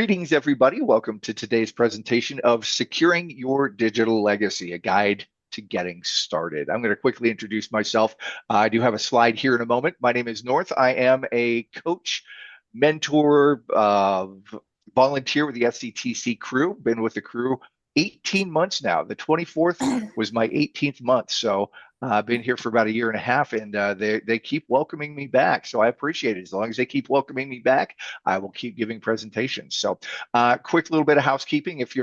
Greetings, everybody. Welcome to today's presentation of Securing Your Digital Legacy, a guide to getting started. I'm going to quickly introduce myself. I do have a slide here in a moment. My name is North. I am a coach, mentor, volunteer with the SCTC crew. Been with the crew 18 months now. The 24th was my 18th month. So I've been here for about a year and a half, and they keep welcoming me back. So I appreciate it. As long as they keep welcoming me back, I will keep giving presentations. So quick little bit of housekeeping. If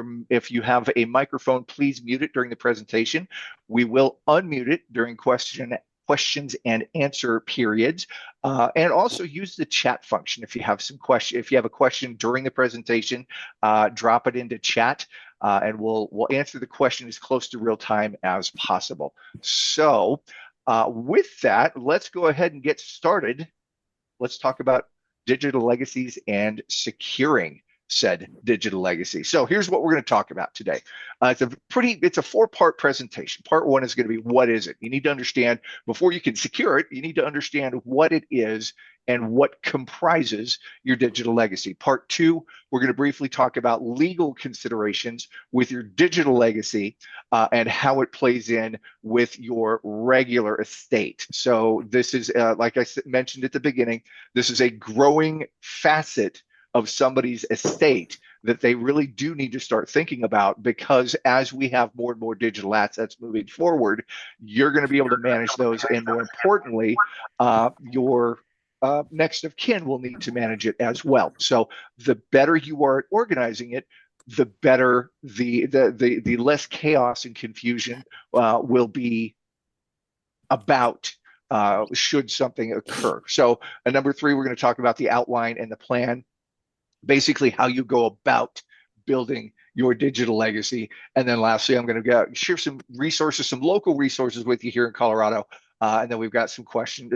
you have a microphone, please mute it during the presentation. We will unmute it during questions and answer periods, and also use the chat function. If you have a question during the presentation, drop it into chat. And we'll answer the question as close to real time as possible. So with that, let's go ahead and get started. Let's talk about digital legacies and securing said digital legacy. So here's what we're going to talk about today. It's a four-part presentation. Part one is going to be, what is it? You need to understand, before you can secure it, you need to understand what it is and what comprises your digital legacy. Part two, we're going to briefly talk about legal considerations with your digital legacy and how it plays in with your regular estate. So this is, like I mentioned at the beginning, this is a growing facet of somebody's estate that they really do need to start thinking about, because as we have more and more digital assets moving forward, you're going to be able to manage those, and more importantly, your next of kin will need to manage it as well. So the better you are at organizing it, the better the less chaos and confusion will be about should something occur. So number three, we're going to talk about the outline and the plan, basically how you go about building your digital legacy. And then lastly, I'm going to share some resources, some local resources with you here in Colorado. And then we've got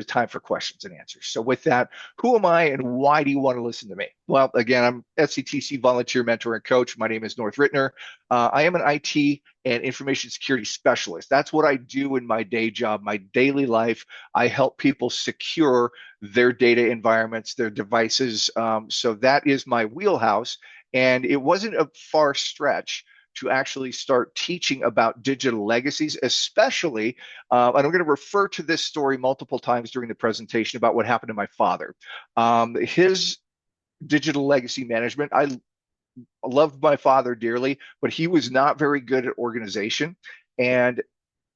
time for questions and answers. So with that, who am I and why do you want to listen to me? Well, again, I'm SCTC volunteer mentor and coach. My name is North Rittner. I am an IT and information security specialist. That's what I do in my day job, my daily life. I help people secure their data environments, their devices. So that is my wheelhouse. And it wasn't a far stretch to actually start teaching about digital legacies, especially, and I'm going to refer to this story multiple times during the presentation about what happened to my father. His digital legacy management, I loved my father dearly, but he was not very good at organization. And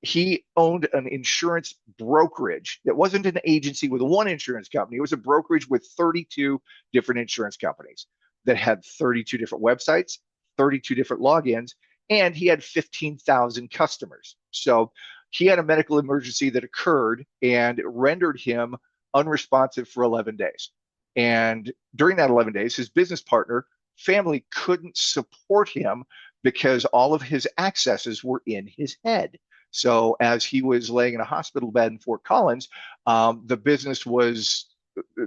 he owned an insurance brokerage that wasn't an agency with one insurance company. It was a brokerage with 32 different insurance companies that had 32 different websites, 32 different logins, and he had 15,000 customers. So he had a medical emergency that occurred and rendered him unresponsive for 11 days. And during that 11 days, his business partner family couldn't support him because all of his accesses were in his head. So as he was laying in a hospital bed in Fort Collins, the business was,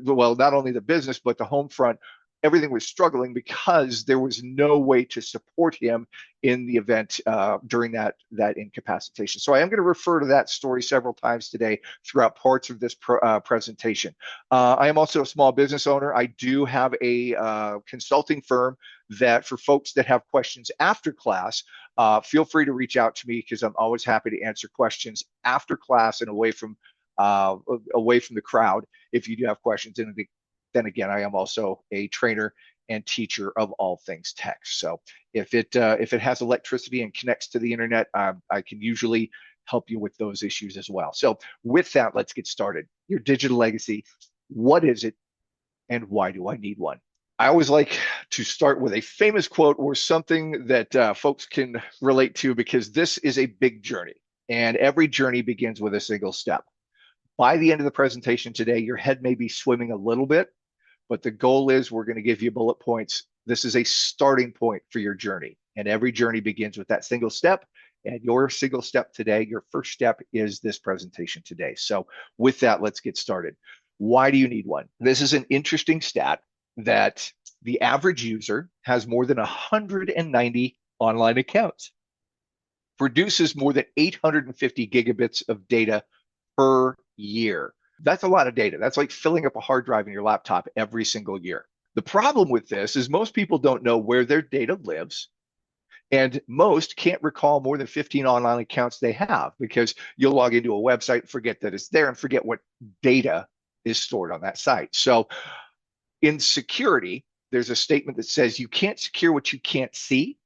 well, not only the business, but the home front, everything was struggling because there was no way to support him in the event during that incapacitation. So I am going to refer to that story several times today throughout parts of this presentation. I am also a small business owner. I do have a consulting firm that, for folks that have questions after class, feel free to reach out to me, because I'm always happy to answer questions after class and away from the crowd if you do have questions. And then again, I am also a trainer and teacher of all things tech. So if it has electricity and connects to the internet, I can usually help you with those issues as well. So with that, let's get started. Your digital legacy, what is it and why do I need one? I always like to start with a famous quote or something that folks can relate to, because this is a big journey, and every journey begins with a single step. By the end of the presentation today, your head may be swimming a little bit, but the goal is we're going to give you bullet points. This is a starting point for your journey, and every journey begins with that single step. And your single step today, your first step, is this presentation today. So with that, let's get started. Why do you need one? This is an interesting stat that the average user has more than 190 online accounts, produces more than 850 gigabits of data per year. That's a lot of data. That's like filling up a hard drive in your laptop every single year. The problem with this is most people don't know where their data lives, and most can't recall more than 15 online accounts they have because you'll log into a website, forget that it's there, and forget what data is stored on that site. So in security, there's a statement that says you can't secure what you can't see.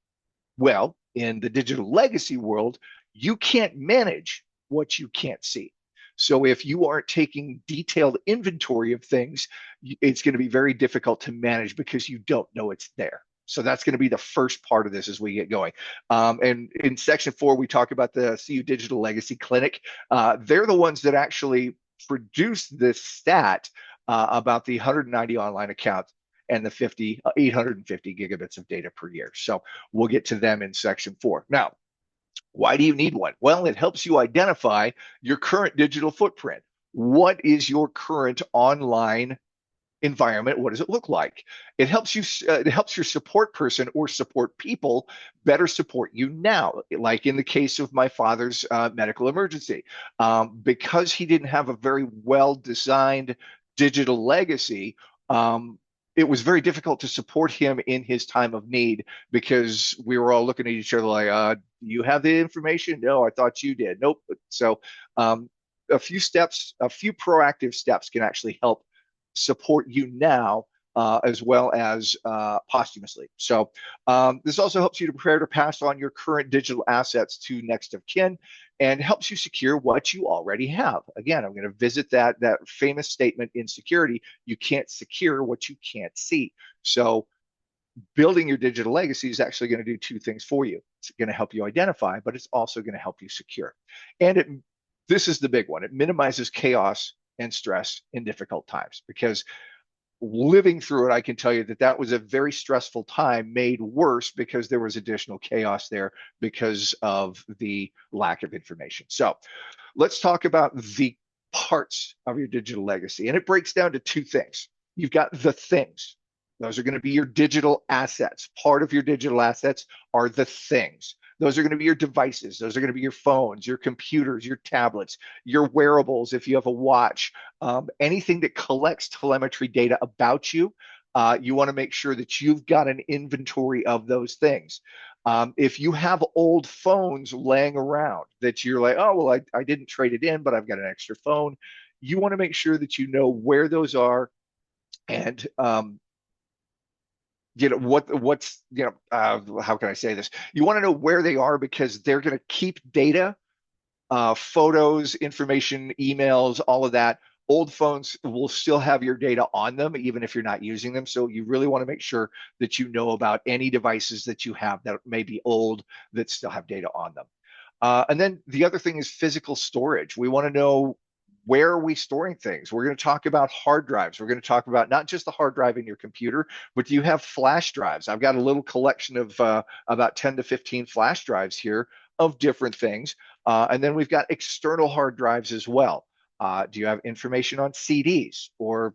Well, in the digital legacy world, you can't manage what you can't see. So if you aren't taking detailed inventory of things, it's going to be very difficult to manage because you don't know it's there. So that's going to be the first part of this as we get going. And in section 4, we talk about the CU Digital Legacy Clinic. They're the ones that actually produce this stat about the 190 online accounts and the 850 gigabits of data per year. So we'll get to them in section 4. Now, why do you need one? Well, it helps you identify your current digital footprint. What is your current online environment? What does it look like? It helps you. It helps your support person or support people better support you now. Like in the case of my father's medical emergency, because he didn't have a very well designed digital legacy. It was very difficult to support him in his time of need because we were all looking at each other like, you have the information? No, I thought you did. Nope. So a few steps, a few proactive steps can actually help support you now as well as posthumously. So this also helps you to prepare to pass on your current digital assets to next of kin and helps you secure what you already have. Again, I'm going to visit that famous statement in security, you can't secure what you can't see. So building your digital legacy is actually going to do two things for you. It's going to help you identify, but it's also going to help you secure. And this is the big one. It minimizes chaos and stress in difficult times because living through it, I can tell you that was a very stressful time made worse because there was additional chaos there because of the lack of information. So let's talk about the parts of your digital legacy. And it breaks down to two things. You've got the things. Those are going to be your digital assets. Part of your digital assets are the things. Those are going to be your devices. Those are going to be your phones, your computers, your tablets, your wearables. If you have a watch, anything that collects telemetry data about you, you want to make sure that you've got an inventory of those things. If you have old phones laying around that you're like, oh, well, I didn't trade it in, but I've got an extra phone. You want to make sure that you know where those are and how can I say this? You want to know where they are because they're going to keep data, photos, information, emails, all of that. Old phones will still have your data on them, even if you're not using them. So you really want to make sure that you know about any devices that you have that may be old that still have data on them. And then the other thing is physical storage. We want to know where are we storing things? We're going to talk about hard drives. We're going to talk about not just the hard drive in your computer, but do you have flash drives? I've got a little collection of about 10 to 15 flash drives here of different things. And then we've got external hard drives as well. Do you have information on CDs or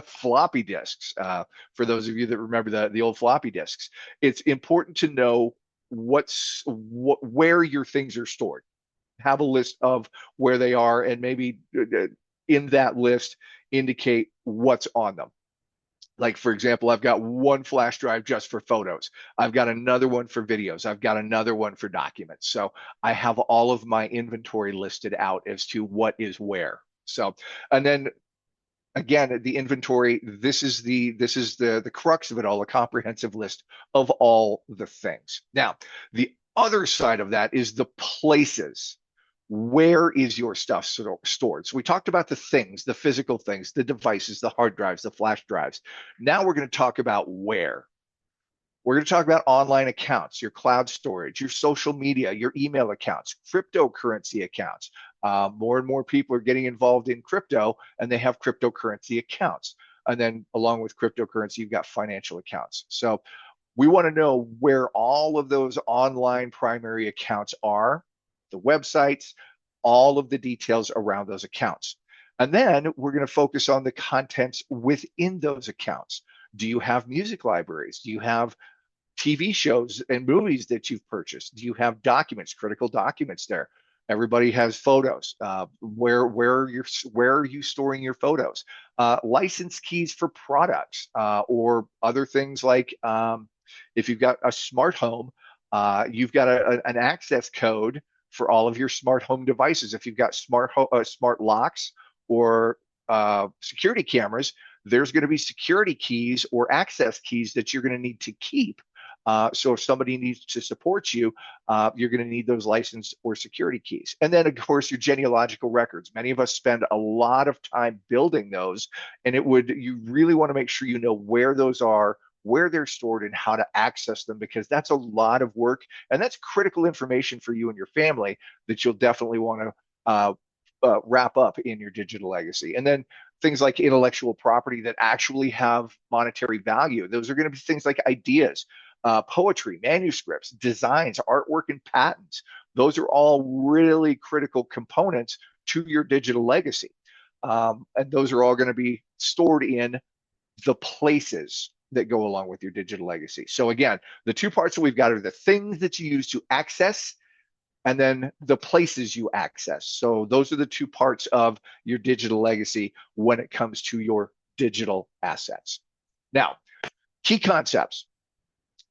floppy disks? For those of you that remember the old floppy disks, it's important to know where your things are stored. Have a list of where they are and maybe in that list indicate what's on them. Like, for example, I've got one flash drive just for photos. I've got another one for videos. I've got another one for documents. So I have all of my inventory listed out as to what is where. So, and then again, the inventory, this is the crux of it all, a comprehensive list of all the things. Now, the other side of that is the places. Where is your stuff stored? So we talked about the things, the physical things, the devices, the hard drives, the flash drives. Now we're going to talk about where. We're going to talk about online accounts, your cloud storage, your social media, your email accounts, cryptocurrency accounts. More and more people are getting involved in crypto and they have cryptocurrency accounts. And then along with cryptocurrency, you've got financial accounts. So we want to know where all of those online primary accounts are, the websites, all of the details around those accounts. And then we're going to focus on the contents within those accounts. Do you have music libraries? Do you have TV shows and movies that you've purchased? Do you have documents, critical documents there? Everybody has photos. Where are you storing your photos? License keys for products or other things like if you've got a smart home, you've got an access code for all of your smart home devices. If you've got smart locks or security cameras, there's going to be security keys or access keys that you're going to need to keep. So if somebody needs to support you, you're going to need those license or security keys. And then, of course, your genealogical records. Many of us spend a lot of time building those, and you really want to make sure you know where those are, where they're stored, and how to access them, because that's a lot of work, and that's critical information for you and your family that you'll definitely want to wrap up in your digital legacy. And then things like intellectual property that actually have monetary value. Those are going to be things like ideas, poetry, manuscripts, designs, artwork, and patents. Those are all really critical components to your digital legacy. And those are all going to be stored in the places that go along with your digital legacy. So again, the two parts that we've got are the things that you use to access and then the places you access. So those are the two parts of your digital legacy when it comes to your digital assets. Now, key concepts.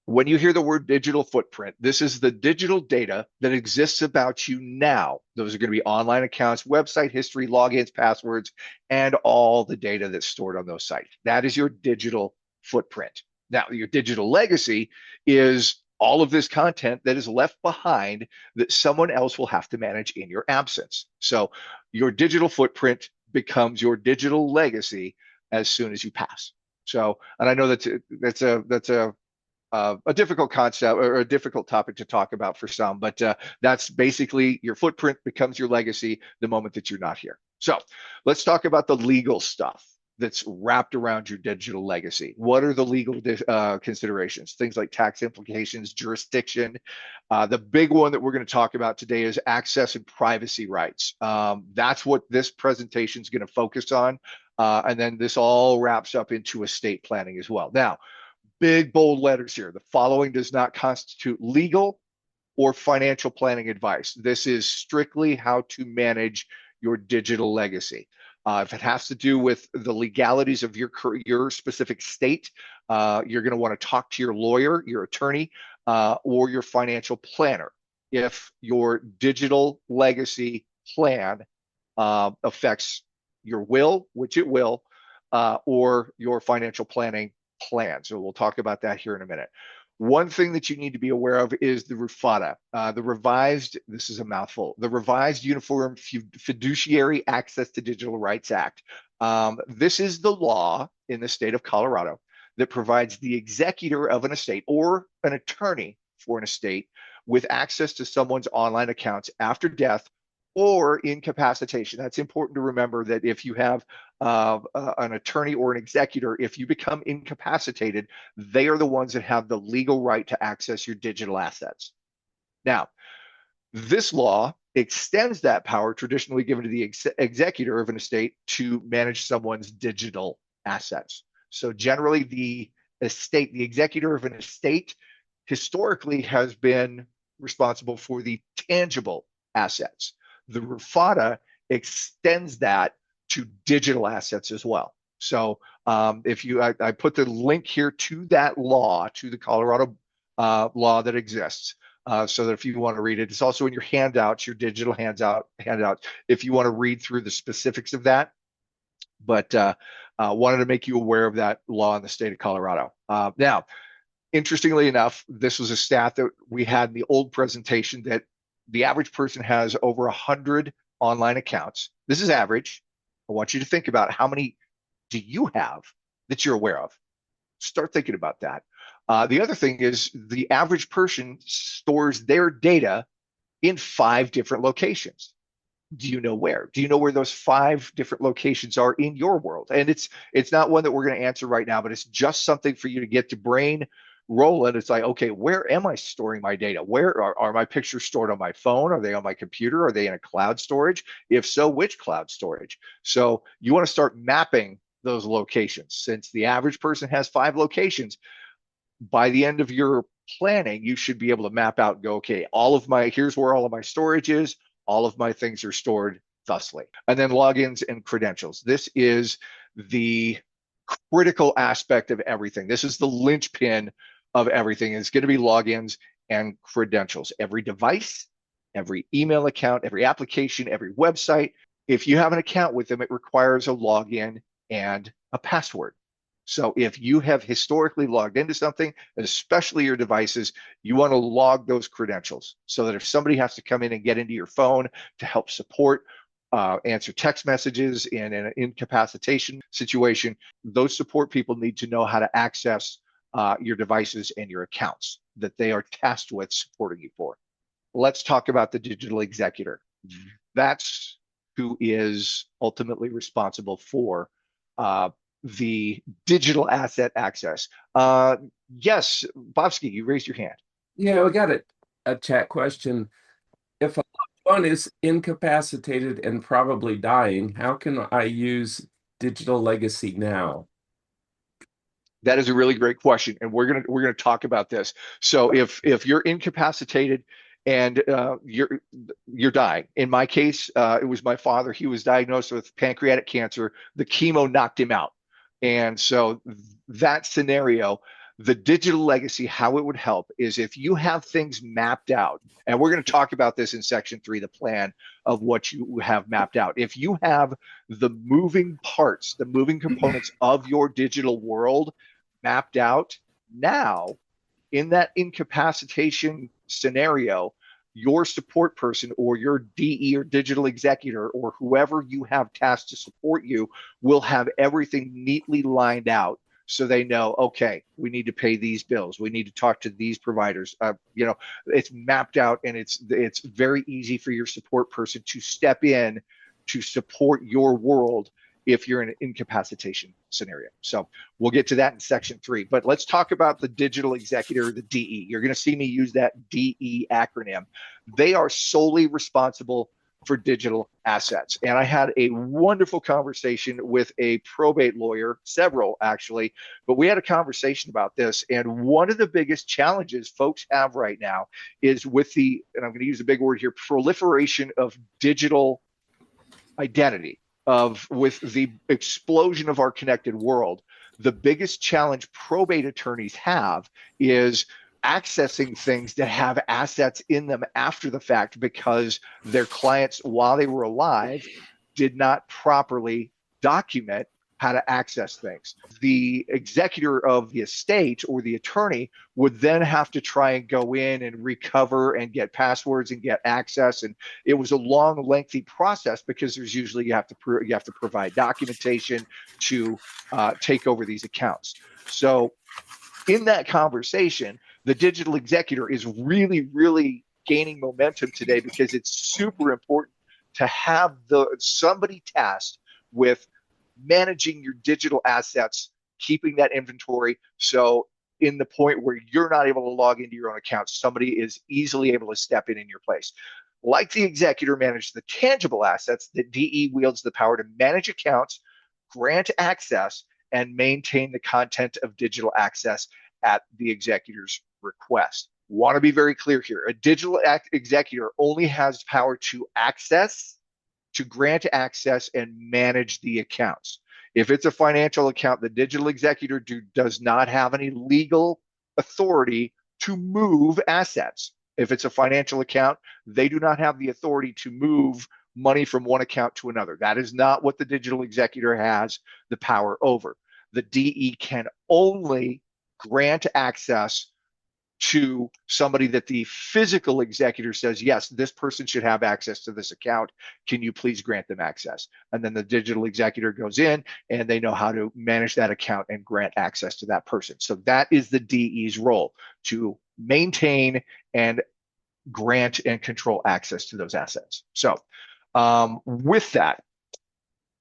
When you hear the word digital footprint, this is the digital data that exists about you now. Those are going to be online accounts, website history, logins, passwords, and all the data that's stored on those sites. That is your digital footprint. Now, your digital legacy is all of this content that is left behind that someone else will have to manage in your absence. So your digital footprint becomes your digital legacy as soon as you pass. So, and I know that's a difficult concept or a difficult topic to talk about for some, but that's basically your footprint becomes your legacy the moment that you're not here. So let's talk about the legal stuff that's wrapped around your digital legacy. What are the legal considerations? Things like tax implications, jurisdiction. The big one that we're going to talk about today is access and privacy rights. That's what this presentation is going to focus on. And then this all wraps up into estate planning as well. Now, big bold letters here. The following does not constitute legal or financial planning advice. This is strictly how to manage your digital legacy. If it has to do with the legalities of your specific state, you're going to want to talk to your lawyer, your attorney, or your financial planner. If your digital legacy plan affects your will, which it will, or your financial planning plan. So we'll talk about that here in a minute. One thing that you need to be aware of is the RUFADA, this is a mouthful, the Revised Uniform Fiduciary Access to Digital Rights Act. This is the law in the state of Colorado that provides the executor of an estate or an attorney for an estate with access to someone's online accounts after death or incapacitation. That's important to remember, that if you have an attorney or an executor, if you become incapacitated, they are the ones that have the legal right to access your digital assets. Now, this law extends that power traditionally given to the executor of an estate to manage someone's digital assets. So generally, the executor of an estate historically has been responsible for the tangible assets. The RUFADA extends that to digital assets as well. So I put the link here to that law, to the Colorado law that exists, so that if you want to read it, it's also in your handouts, your digital handout, if you want to read through the specifics of that. But wanted to make you aware of that law in the state of Colorado. Now, interestingly enough, this was a stat that we had in the old presentation, that the average person has over 100 online accounts. This is average. I want you to think about how many do you have that you're aware of. Start thinking about that. The other thing is the average person stores their data in 5 different locations. Do you know where? Do you know where those 5 different locations are in your world? And it's not one that we're going to answer right now, but it's just something for you to get to brain rolling. It's like, okay, where am I storing my data? Where are my pictures stored? On my phone? Are they on my computer? Are they in a cloud storage? If so, which cloud storage? So you want to start mapping those locations. Since the average person has 5 locations, by the end of your planning, you should be able to map out and go, okay, here's where all of my storage is. All of my things are stored thusly. And then logins and credentials. This is the critical aspect of everything. This is the linchpin of everything. It's going to be logins and credentials. Every device, every email account, every application, every website. If you have an account with them, it requires a login and a password. So if you have historically logged into something, especially your devices, you want to log those credentials so that if somebody has to come in and get into your phone to help support, answer text messages in an incapacitation situation, those support people need to know how to access your devices and your accounts that they are tasked with supporting you for. Let's talk about the digital executor. That's who is ultimately responsible for the digital asset access. Yes, Bobski, you raised your hand. Yeah, we got a chat question. If a loved one is incapacitated and probably dying, how can I use digital legacy now? That is a really great question, and we're gonna talk about this. So if you're incapacitated and you're dying, in my case, it was my father. He was diagnosed with pancreatic cancer. The chemo knocked him out, and so that scenario, the digital legacy, how it would help is if you have things mapped out, and we're going to talk about this in section 3, the plan of what you have mapped out. If you have the moving parts, the moving components of your digital world mapped out now in that incapacitation scenario, your support person or your DE or digital executor or whoever you have tasked to support you will have everything neatly lined out so they know, okay, we need to pay these bills, we need to talk to these providers. It's mapped out, and it's very easy for your support person to step in to support your world if you're in an incapacitation scenario. So we'll get to that in section 3. But let's talk about the digital executor, the DE. You're going to see me use that DE acronym. They are solely responsible for digital assets. And I had a wonderful conversation with a probate lawyer, several actually, but we had a conversation about this. And one of the biggest challenges folks have right now is with the, and I'm going to use a big word here, proliferation of digital identity, of with the explosion of our connected world. The biggest challenge probate attorneys have is accessing things that have assets in them after the fact because their clients, while they were alive, did not properly document how to access things. The executor of the estate or the attorney would then have to try and go in and recover and get passwords and get access. And it was a long, lengthy process because there's usually you have to provide documentation to take over these accounts. So in that conversation, the digital executor is really, really gaining momentum today because it's super important to have somebody tasked with managing your digital assets, keeping that inventory. So in the point where you're not able to log into your own account, somebody is easily able to step in your place. Like the executor manages the tangible assets, the DE wields the power to manage accounts, grant access, and maintain the content of digital access at the executor's request. Want to be very clear here. A digital executor only has power to access, to grant access, and manage the accounts. If it's a financial account, the digital executor does not have any legal authority to move assets. If it's a financial account, they do not have the authority to move money from one account to another. That is not what the digital executor has the power over. The DE can only grant access to somebody that the physical executor says, yes, this person should have access to this account. Can you please grant them access? And then the digital executor goes in and they know how to manage that account and grant access to that person. So that is the DE's role, to maintain and grant and control access to those assets. So with that,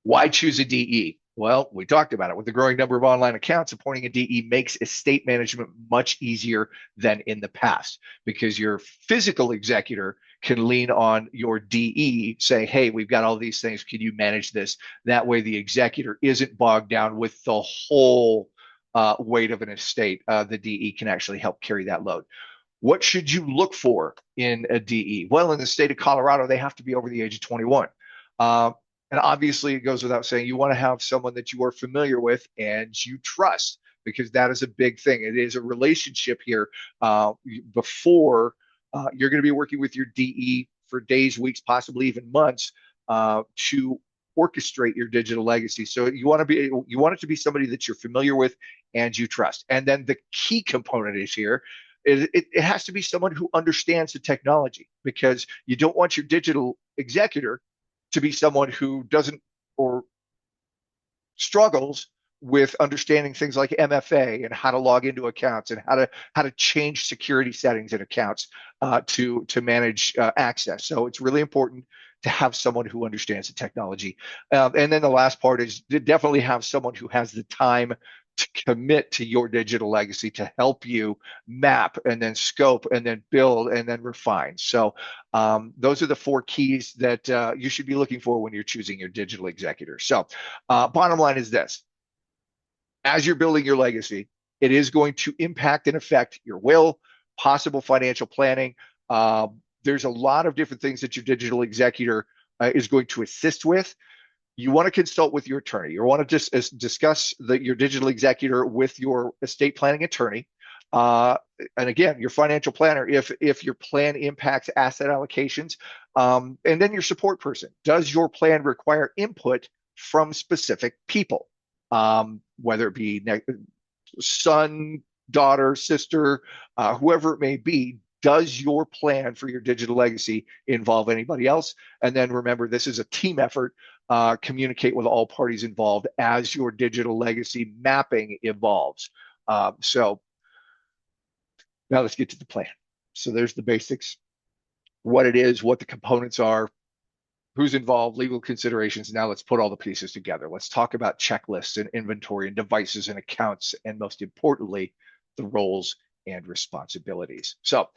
why choose a DE? Well, we talked about it. With the growing number of online accounts, appointing a DE makes estate management much easier than in the past because your physical executor can lean on your DE, say, hey, we've got all these things. Can you manage this? That way, the executor isn't bogged down with the whole weight of an estate. The DE can actually help carry that load. What should you look for in a DE? Well, in the state of Colorado, they have to be over the age of 21. Uh, and obviously, it goes without saying, you want to have someone that you are familiar with and you trust, because that is a big thing. It is a relationship here before you're going to be working with your DE for days, weeks, possibly even months to orchestrate your digital legacy. So you want it to be somebody that you're familiar with and you trust. And then the key component is here. It has to be someone who understands the technology, because you don't want your digital executor to be someone who doesn't or struggles with understanding things like MFA and how to log into accounts and how to change security settings in accounts to manage access. So it's really important to have someone who understands the technology. And then the last part is to definitely have someone who has the time to commit to your digital legacy to help you map and then scope and then build and then refine. So those are the four keys that you should be looking for when you're choosing your digital executor. So bottom line is this: as you're building your legacy, it is going to impact and affect your will, possible financial planning. There's a lot of different things that your digital executor is going to assist with. You want to consult with your attorney. You want to just discuss your digital executor with your estate planning attorney. Uh, and again, your financial planner, if your plan impacts asset allocations, and then your support person. Does your plan require input from specific people, whether it be son, daughter, sister, whoever it may be? Does your plan for your digital legacy involve anybody else? And then remember, this is a team effort. Communicate with all parties involved as your digital legacy mapping evolves. So now let's get to the plan. So there's the basics: what it is, what the components are, who's involved, legal considerations. Now let's put all the pieces together. Let's talk about checklists and inventory and devices and accounts, and most importantly, the roles and responsibilities. So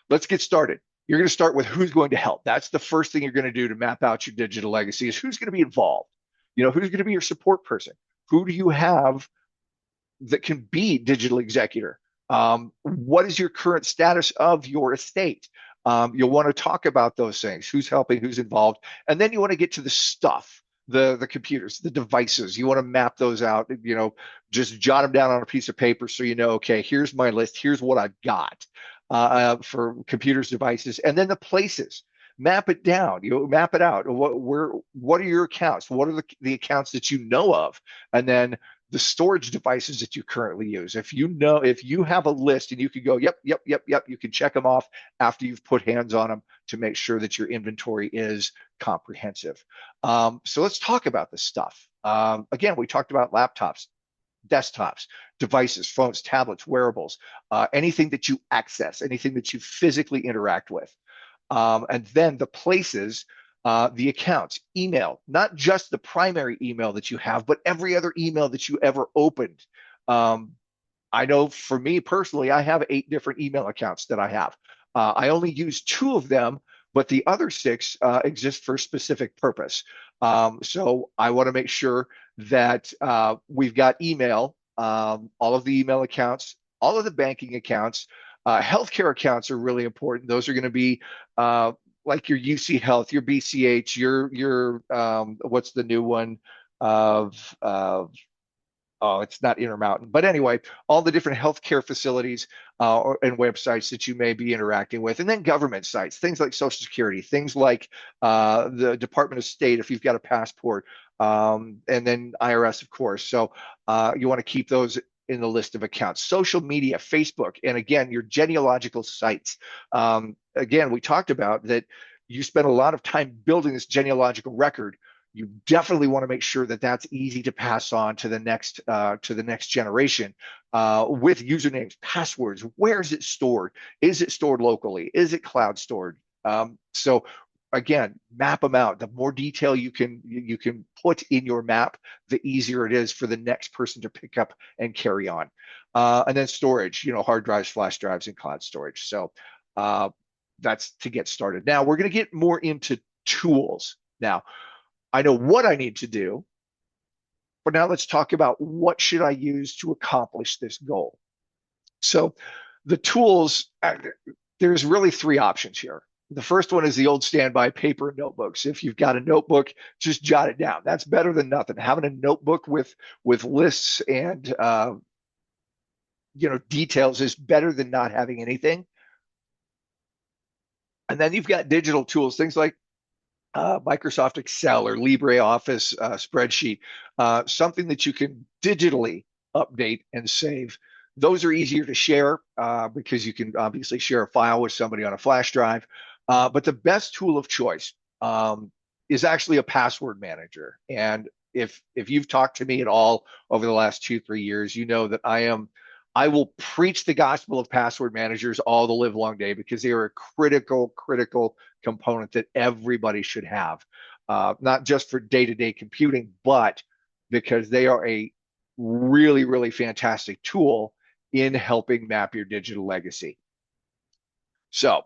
let's get started. You're going to start with who's going to help. That's the first thing you're going to do to map out your digital legacy: is who's going to be involved. Who's going to be your support person? Who do you have that can be digital executor? What is your current status of your estate? You'll want to talk about those things: who's helping, who's involved, and then you want to get to the stuff, the computers, the devices. You want to map those out. Just jot them down on a piece of paper so okay, here's my list. Here's what I've got for computers, devices, and then the places. Map it down. Map it out. What are your accounts? What are the accounts that you know of? And then the storage devices that you currently use. If you have a list and you can go, yep, yep, yep, yep, you can check them off after you've put hands on them to make sure that your inventory is comprehensive. So let's talk about this stuff. Again, we talked about laptops, desktops, devices, phones, tablets, wearables, anything that you access, anything that you physically interact with. And then the places, the accounts, email, not just the primary email that you have, but every other email that you ever opened. Um, I know for me personally, I have 8 different email accounts that I have. I only use 2 of them, but the other 6 exist for a specific purpose. So I want to make sure that we've got email, all of the email accounts, all of the banking accounts. Healthcare accounts are really important. Those are going to be like your UC Health, your BCH, your what's the new one of oh, it's not Intermountain, but anyway, all the different healthcare facilities and websites that you may be interacting with, and then government sites, things like Social Security, things like the Department of State if you've got a passport, and then IRS, of course. So you want to keep those in the list of accounts. Social media, Facebook, and again, your genealogical sites. Again, we talked about that you spent a lot of time building this genealogical record. You definitely want to make sure that that's easy to pass on to the next generation with usernames, passwords. Where is it stored? Is it stored locally? Is it cloud stored? So again, map them out. The more detail you can put in your map, the easier it is for the next person to pick up and carry on. And then storage, hard drives, flash drives, and cloud storage. So that's to get started. Now we're going to get more into tools. Now, I know what I need to do, but now let's talk about what should I use to accomplish this goal. So The tools, there's really three options here. The first one is the old standby paper and notebooks. If you've got a notebook, just jot it down. That's better than nothing. Having a notebook with lists and details is better than not having anything. And then you've got digital tools, things like Microsoft Excel or LibreOffice spreadsheet, something that you can digitally update and save. Those are easier to share because you can obviously share a file with somebody on a flash drive. But the best tool of choice is actually a password manager. And if you've talked to me at all over the last 2, 3 years, you know that I will preach the gospel of password managers all the live long day because they are a critical component that everybody should have, not just for day-to-day computing, but because they are a really fantastic tool in helping map your digital legacy. So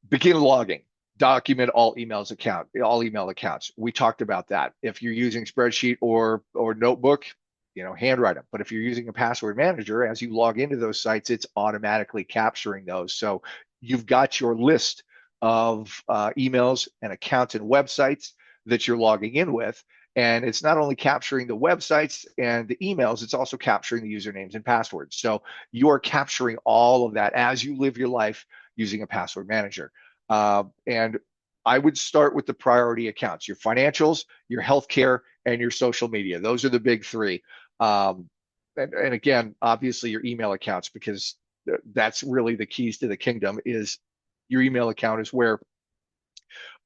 begin logging. Document all email accounts. We talked about that. If you're using spreadsheet or notebook, handwrite them. But if you're using a password manager, as you log into those sites, it's automatically capturing those. So you've got your list of emails and accounts and websites that you're logging in with. And it's not only capturing the websites and the emails, it's also capturing the usernames and passwords. So you are capturing all of that as you live your life using a password manager. And I would start with the priority accounts, your financials, your healthcare, and your social media. Those are the big three. And again, obviously your email accounts, because that's really the keys to the kingdom. Is your email account is where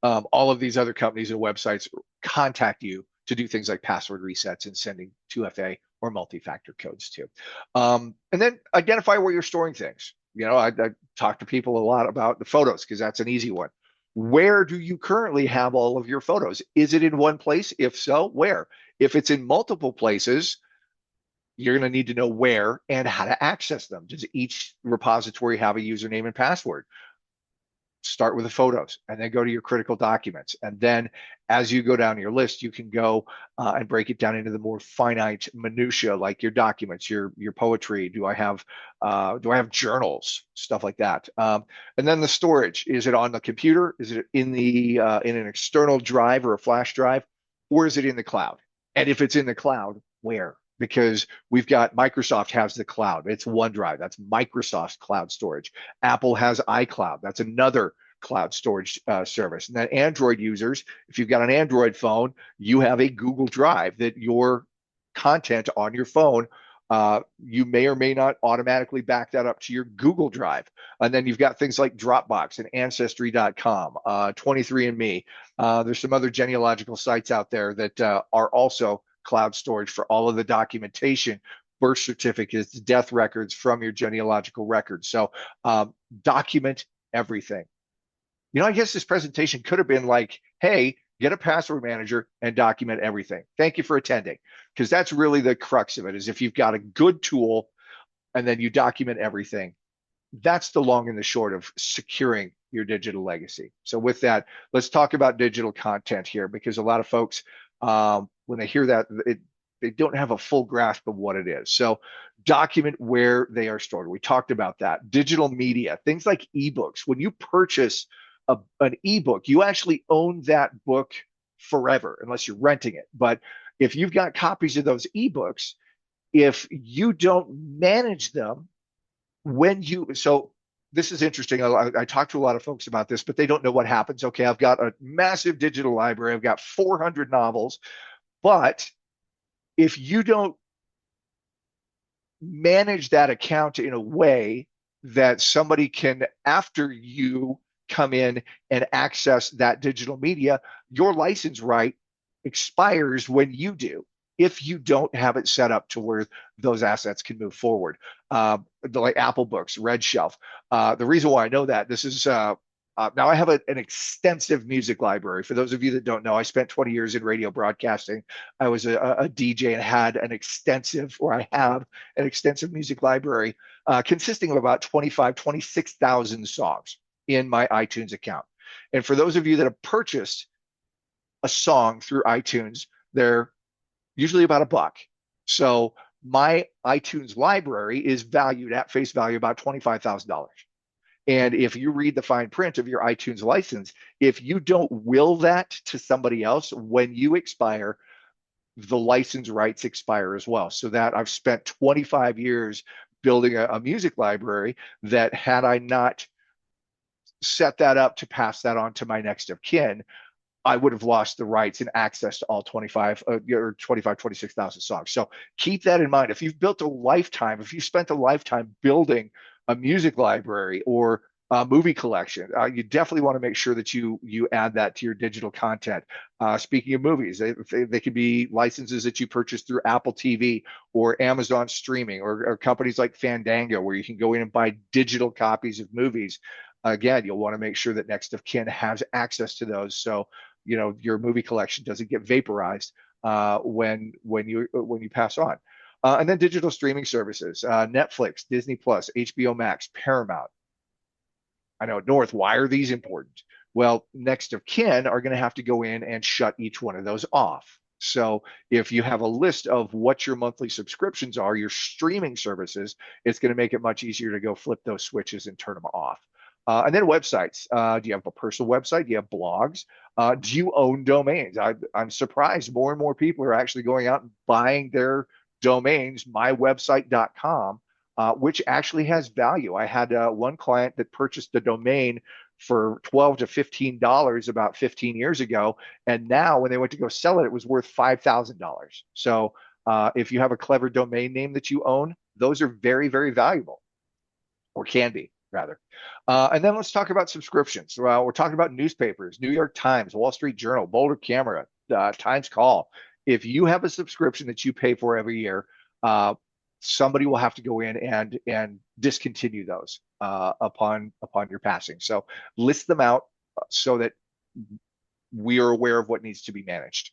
all of these other companies and websites contact you to do things like password resets and sending 2FA or multi-factor codes to. And then identify where you're storing things. I talk to people a lot about the photos because that's an easy one. Where do you currently have all of your photos? Is it in one place? If so, where? If it's in multiple places, you're going to need to know where and how to access them. Does each repository have a username and password? Start with the photos and then go to your critical documents. And then as you go down your list, you can go and break it down into the more finite minutia, like your documents, your poetry. Do I have journals, stuff like that? And then the storage. Is it on the computer? Is it in in an external drive or a flash drive? Or is it in the cloud? And if it's in the cloud, where? Because we've got Microsoft has the cloud. It's OneDrive. That's Microsoft's cloud storage. Apple has iCloud. That's another cloud storage service. And then Android users, if you've got an Android phone, you have a Google Drive that your content on your phone, you may or may not automatically back that up to your Google Drive. And then you've got things like Dropbox and Ancestry.com, 23andMe. There's some other genealogical sites out there that are also cloud storage for all of the documentation, birth certificates, death records from your genealogical records. So document everything. I guess this presentation could have been like, hey, get a password manager and document everything. Thank you for attending. Because that's really the crux of it, is if you've got a good tool and then you document everything, that's the long and the short of securing your digital legacy. So with that, let's talk about digital content here, because a lot of folks, when they hear that, they don't have a full grasp of what it is. So document where they are stored. We talked about that. Digital media, things like ebooks. When you purchase an ebook, you actually own that book forever, unless you're renting it. But if you've got copies of those ebooks, if you don't manage them, so this is interesting. I talk to a lot of folks about this, but they don't know what happens. Okay, I've got a massive digital library. I've got 400 novels, but if you don't manage that account in a way that somebody can, after you come in and access that digital media, your license right expires when you do, if you don't have it set up to where those assets can move forward. Like Apple Books, Red Shelf. The reason why I know that, this is now I have an extensive music library. For those of you that don't know, I spent 20 years in radio broadcasting. I was a DJ and had I have an extensive music library consisting of about 26,000 songs in my iTunes account. And for those of you that have purchased a song through iTunes, they're usually about $1. So my iTunes library is valued at face value about $25,000. And if you read the fine print of your iTunes license, if you don't will that to somebody else, when you expire, the license rights expire as well. So that I've spent 25 years building a music library that, had I not set that up to pass that on to my next of kin, I would have lost the rights and access to all 25 or 25, 26,000 songs. So keep that in mind. If you've built a lifetime, if you spent a lifetime building a music library or a movie collection, you definitely want to make sure that you add that to your digital content. Speaking of movies, they could be licenses that you purchase through Apple TV or Amazon streaming, or companies like Fandango, where you can go in and buy digital copies of movies. Again, you'll want to make sure that next of kin has access to those, so your movie collection doesn't get vaporized when you pass on. And then digital streaming services, Netflix, Disney Plus, HBO Max, Paramount. I know, North, why are these important? Well, next of kin are going to have to go in and shut each one of those off. So if you have a list of what your monthly subscriptions are, your streaming services, it's going to make it much easier to go flip those switches and turn them off. And then websites. Do you have a personal website? Do you have blogs? Do you own domains? I'm surprised more and more people are actually going out and buying their domains, mywebsite.com, which actually has value. I had one client that purchased the domain for $12 to $15 about 15 years ago. And now when they went to go sell it, it was worth $5,000. So if you have a clever domain name that you own, those are very, very valuable, or can be, rather. And then let's talk about subscriptions. We're talking about newspapers, New York Times, Wall Street Journal, Boulder Camera, Times Call. If you have a subscription that you pay for every year, somebody will have to go in and discontinue those upon your passing. So list them out so that we are aware of what needs to be managed.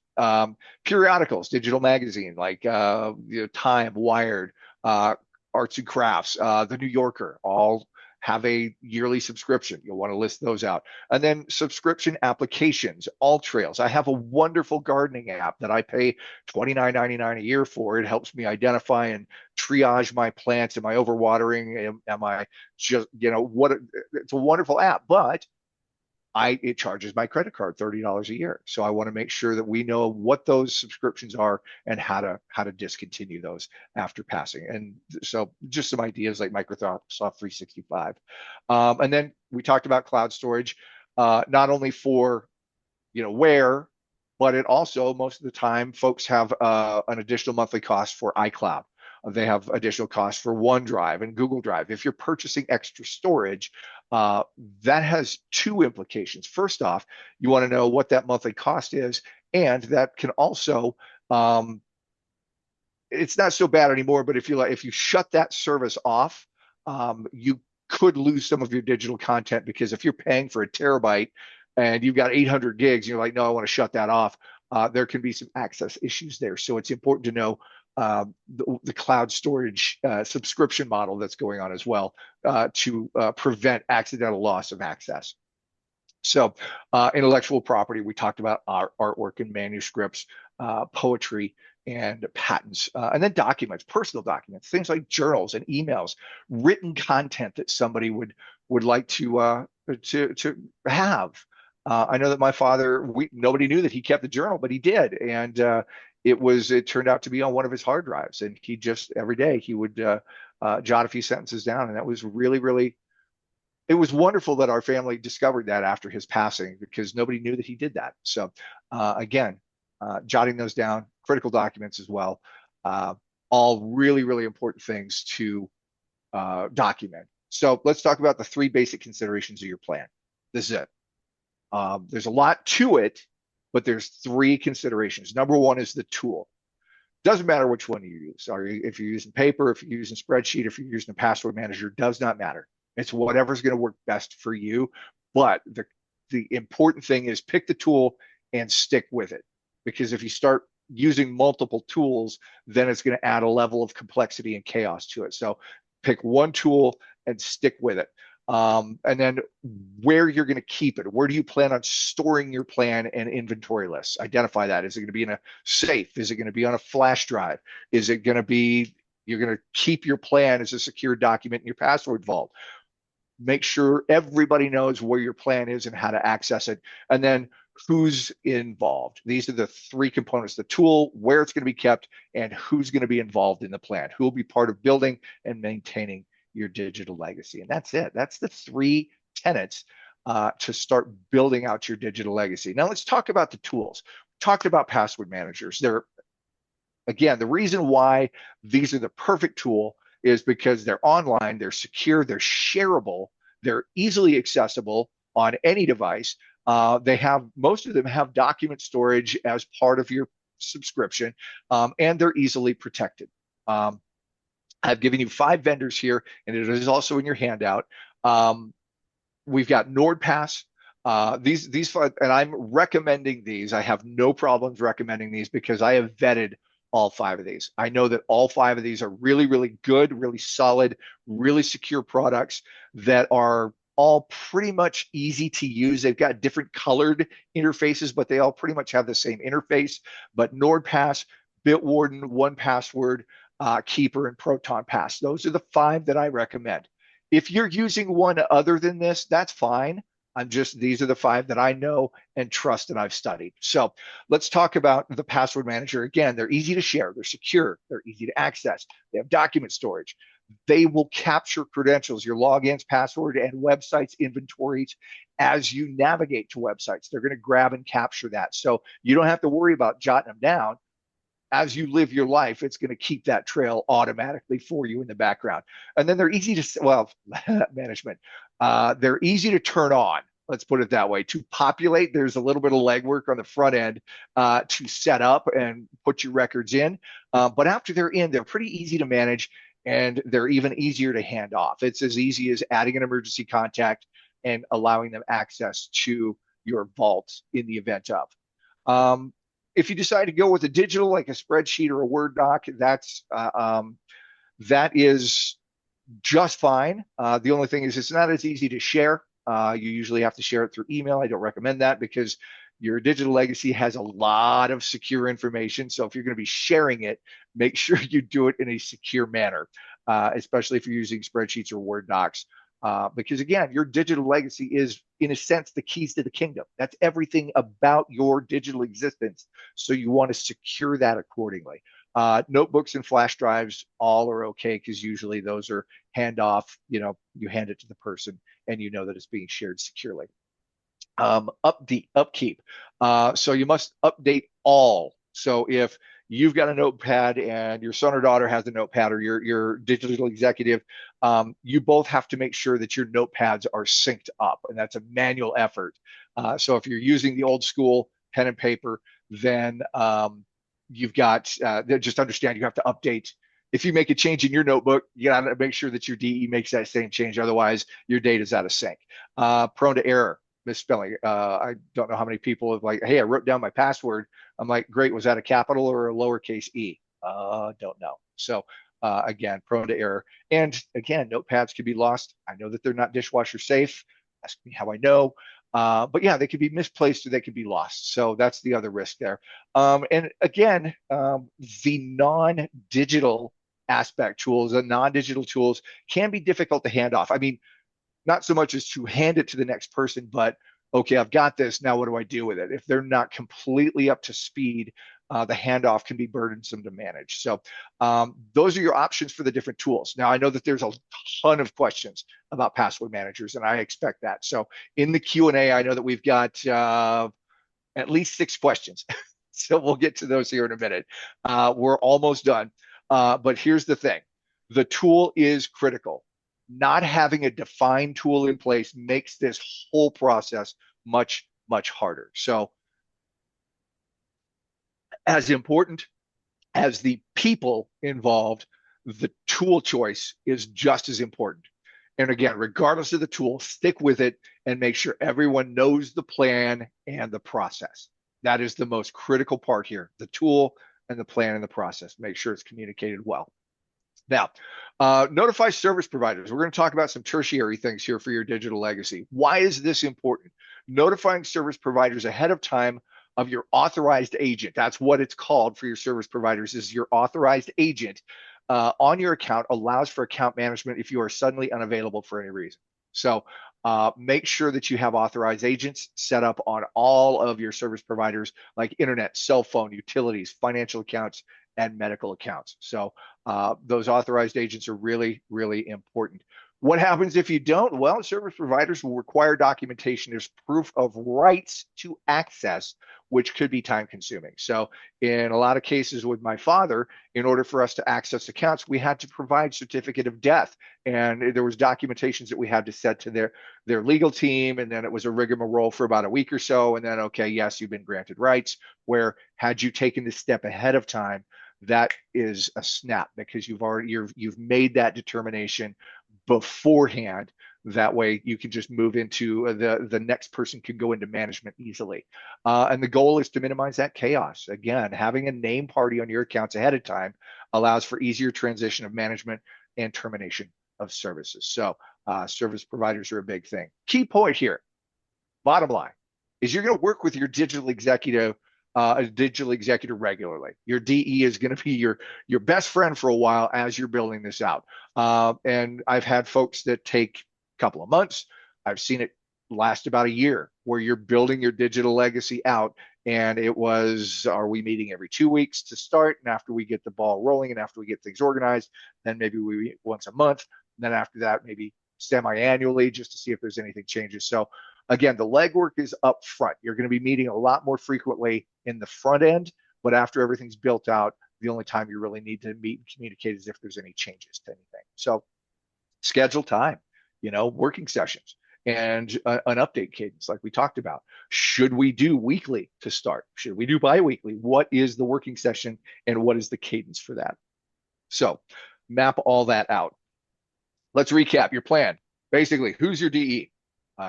Periodicals, digital magazine like Time, Wired, Arts and Crafts, The New Yorker, all have a yearly subscription. You'll want to list those out. And then subscription applications, All Trails. I have a wonderful gardening app that I pay $29.99 a year for. It helps me identify and triage my plants. Am I overwatering? Am I just, it's a wonderful app, but it charges my credit card $30 a year. So I want to make sure that we know what those subscriptions are and how to discontinue those after passing. And so just some ideas like Microsoft 365. And then we talked about cloud storage, not only for where, but it also, most of the time, folks have an additional monthly cost for iCloud. They have additional costs for OneDrive and Google Drive. If you're purchasing extra storage, that has two implications. First off, you want to know what that monthly cost is, and that can also, it's not so bad anymore, but if you shut that service off, you could lose some of your digital content, because if you're paying for a terabyte and you've got 800 gigs, and you're like, no, I want to shut that off, there can be some access issues there. So it's important to know the cloud storage subscription model that's going on as well, to prevent accidental loss of access. So intellectual property, we talked about artwork and manuscripts, poetry and patents, and then documents, personal documents, things like journals and emails, written content that somebody would like to have. I know that my father, nobody knew that he kept the journal, but he did, and it turned out to be on one of his hard drives, and he just every day he would jot a few sentences down, and that was really, really, it was wonderful that our family discovered that after his passing, because nobody knew that he did that. So again, jotting those down, critical documents as well, all really, really important things to document. So let's talk about the three basic considerations of your plan. This is it. There's a lot to it, but there's three considerations. Number one is the tool. Doesn't matter which one you use. If you're using paper, if you're using spreadsheet, if you're using a password manager, does not matter. It's whatever's going to work best for you. But the important thing is pick the tool and stick with it. Because if you start using multiple tools, then it's going to add a level of complexity and chaos to it. So pick one tool and stick with it. And then where you're going to keep it. Where do you plan on storing your plan and inventory lists? Identify that. Is it going to be in a safe? Is it going to be on a flash drive? Is it going to be You're going to keep your plan as a secure document in your password vault. Make sure everybody knows where your plan is and how to access it. And then who's involved. These are the three components: the tool, where it's going to be kept, and who's going to be involved in the plan, who will be part of building and maintaining your digital legacy. And that's it. That's the three tenets to start building out your digital legacy. Now let's talk about the tools. We talked about password managers. They're, again, the reason why these are the perfect tool is because they're online, they're secure, they're shareable, they're easily accessible on any device. They have, most of them have document storage as part of your subscription, and they're easily protected. I've given you 5 vendors here, and it is also in your handout. We've got NordPass. These 5, and I'm recommending these. I have no problems recommending these because I have vetted all 5 of these. I know that all 5 of these are really, really good, really solid, really secure products that are all pretty much easy to use. They've got different colored interfaces, but they all pretty much have the same interface. But NordPass, Bitwarden, 1Password, Keeper, and Proton Pass. Those are the 5 that I recommend. If you're using one other than this, that's fine. These are the 5 that I know and trust and I've studied. So let's talk about the password manager. Again, they're easy to share, they're secure, they're easy to access, they have document storage. They will capture credentials, your logins, password, and websites inventories as you navigate to websites. They're going to grab and capture that. So you don't have to worry about jotting them down. As you live your life, it's going to keep that trail automatically for you in the background. And then they're easy to, well, management, they're easy to turn on. Let's put it that way. To populate, there's a little bit of legwork on the front end to set up and put your records in. But after they're in, they're pretty easy to manage, and they're even easier to hand off. It's as easy as adding an emergency contact and allowing them access to your vault in the event of. If you decide to go with a digital, like a spreadsheet or a Word doc, that is just fine. The only thing is it's not as easy to share. You usually have to share it through email. I don't recommend that because your digital legacy has a lot of secure information. So if you're going to be sharing it, make sure you do it in a secure manner, especially if you're using spreadsheets or Word docs. Because again, your digital legacy is, in a sense, the keys to the kingdom. That's everything about your digital existence. So you want to secure that accordingly. Notebooks and flash drives all are okay because usually those are handoff. You hand it to the person and you know that it's being shared securely. Upkeep. So you must update all. So if you've got a notepad and your son or daughter has a notepad, or your digital executive, you both have to make sure that your notepads are synced up, and that's a manual effort. So if you're using the old school pen and paper, then you've got just understand you have to update. If you make a change in your notebook, you got to make sure that your DE makes that same change. Otherwise, your data's out of sync. Prone to error, misspelling. I don't know how many people have like, hey, I wrote down my password. I'm like, great, was that a capital or a lowercase e? Don't know. So again, prone to error. And again, notepads can be lost. I know that they're not dishwasher safe. Ask me how I know. But yeah, they could be misplaced or they could be lost. So that's the other risk there. And again, the non-digital aspect tools, the non-digital tools can be difficult to hand off. I mean, not so much as to hand it to the next person, but okay, I've got this. Now, what do I do with it? If they're not completely up to speed, the handoff can be burdensome to manage. So those are your options for the different tools. Now, I know that there's a ton of questions about password managers, and I expect that. So in the Q&A, I know that we've got at least 6 questions. So we'll get to those here in a minute. We're almost done. But here's the thing. The tool is critical. Not having a defined tool in place makes this whole process much, much harder. So as important as the people involved, the tool choice is just as important. And again, regardless of the tool, stick with it and make sure everyone knows the plan and the process. That is the most critical part here, the tool and the plan and the process. Make sure it's communicated well. Now, notify service providers. We're going to talk about some tertiary things here for your digital legacy. Why is this important? Notifying service providers ahead of time of your authorized agent. That's what it's called for your service providers, is your authorized agent. on your account allows for account management if you are suddenly unavailable for any reason. So make sure that you have authorized agents set up on all of your service providers like internet, cell phone, utilities, financial accounts, and medical accounts. So those authorized agents are really, really important. What happens if you don't? Well, service providers will require documentation as proof of rights to access, which could be time consuming. So, in a lot of cases with my father, in order for us to access accounts, we had to provide certificate of death, and there was documentations that we had to set to their legal team, and then it was a rigmarole for about a week or so, and then okay, yes, you've been granted rights. Where had you taken this step ahead of time, that is a snap because you've made that determination beforehand. That way you can just move into the next person can go into management easily. And the goal is to minimize that chaos. Again, having a name party on your accounts ahead of time allows for easier transition of management and termination of services. So service providers are a big thing. Key point here, bottom line, is you're going to work with your digital executor regularly. Your DE is going to be your best friend for a while as you're building this out. And I've had folks that take a couple of months. I've seen it last about a year where you're building your digital legacy out. And it was, are we meeting every 2 weeks to start? And after we get the ball rolling and after we get things organized, then maybe we meet once a month. And then after that, maybe semi-annually just to see if there's anything changes. So again, the legwork is up front. You're going to be meeting a lot more frequently in the front end, but after everything's built out, the only time you really need to meet and communicate is if there's any changes to anything. So schedule time, working sessions and an update cadence like we talked about. Should we do weekly to start? Should we do biweekly? What is the working session and what is the cadence for that? So map all that out. Let's recap your plan. Basically, who's your DE?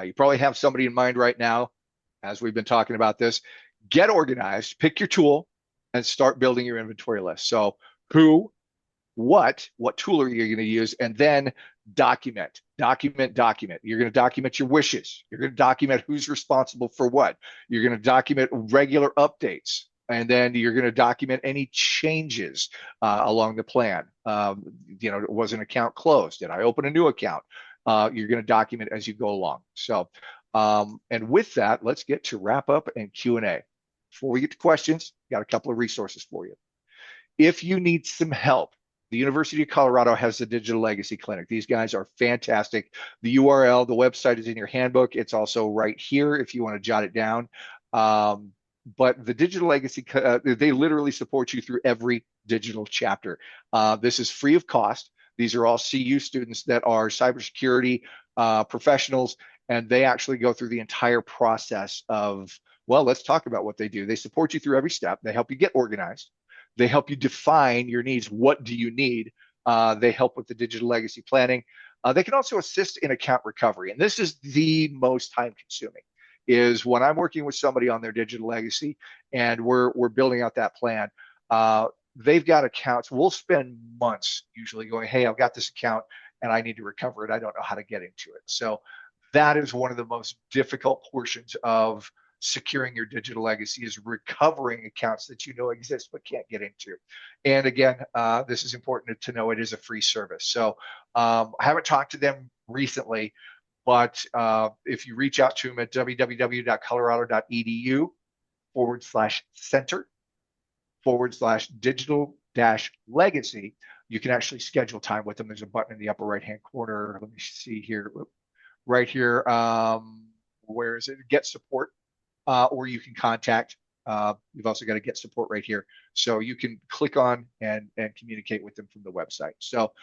You probably have somebody in mind right now as we've been talking about this. Get organized, pick your tool, and start building your inventory list. So who, what tool are you going to use? And then document. You're going to document your wishes. You're going to document who's responsible for what. You're going to document regular updates. And then you're going to document any changes along the plan. Was an account closed? Did I open a new account? You're going to document as you go along. So, and with that, let's get to wrap up and Q&A. Before we get to questions, got a couple of resources for you. If you need some help, the University of Colorado has the Digital Legacy Clinic. These guys are fantastic. The URL, the website is in your handbook. It's also right here if you want to jot it down. But the Digital Legacy, they literally support you through every digital chapter. This is free of cost. These are all CU students that are cybersecurity professionals, and they actually go through the entire process of, well, let's talk about what they do. They support you through every step. They help you get organized. They help you define your needs. What do you need? They help with the digital legacy planning. They can also assist in account recovery. And this is the most time consuming, is when I'm working with somebody on their digital legacy and we're building out that plan. They've got accounts. We'll spend months usually going, hey, I've got this account and I need to recover it. I don't know how to get into it. So that is one of the most difficult portions of securing your digital legacy, is recovering accounts that you know exist but can't get into. And again, this is important to know, it is a free service. So I haven't talked to them recently, but if you reach out to them at www.colorado.edu/digital-legacy, you can actually schedule time with them. There's a button in the upper right-hand corner. Let me see here. Right here. Where is it? Get support. Or you can contact. You've also got to get support right here. So you can click on and communicate with them from the website. So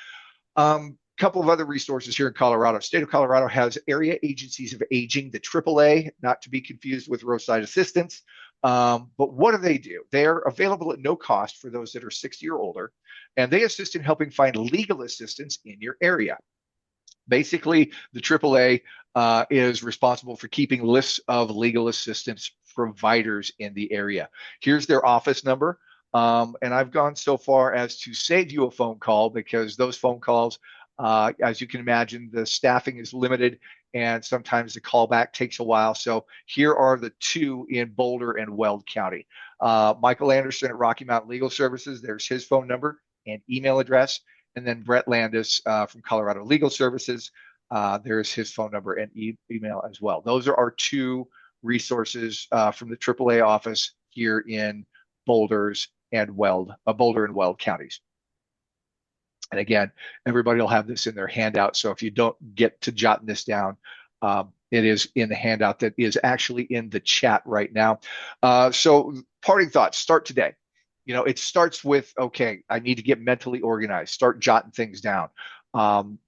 couple of other resources here in Colorado. State of Colorado has area agencies of aging, the AAA, not to be confused with roadside assistance. But what do? They're available at no cost for those that are 60 or older, and they assist in helping find legal assistance in your area. Basically, the AAA is responsible for keeping lists of legal assistance providers in the area. Here's their office number. And I've gone so far as to save you a phone call, because those phone calls, as you can imagine, the staffing is limited and sometimes the callback takes a while. So here are the two in Boulder and Weld County. Michael Anderson at Rocky Mountain Legal Services, there's his phone number, and email address. And then Brett Landis from Colorado Legal Services, there's his phone number and email as well. Those are our two resources from the AAA office here in Boulder and Weld counties. And again, everybody will have this in their handout. So if you don't get to jotting this down, it is in the handout that is actually in the chat right now. So parting thoughts, start today. It starts with, okay, I need to get mentally organized, start jotting things down.